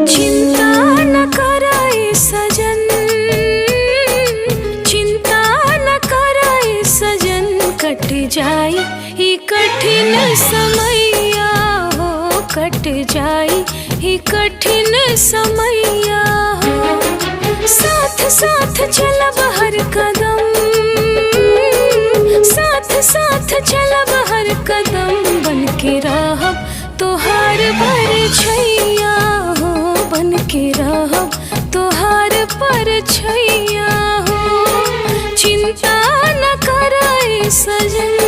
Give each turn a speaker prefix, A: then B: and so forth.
A: चिंता न कराए सजन, चिंता न कराए सजन, कट जाई ही कठिन समैया हो, कट जाई ही कठिन समैया हो। साथ साथ चलब हर कदम, साथ साथ चलब हर कदम, बन के रहब तोहार परछैया हो, बन के रहब तोहार परछैया हो। चिंता न कराए सजन।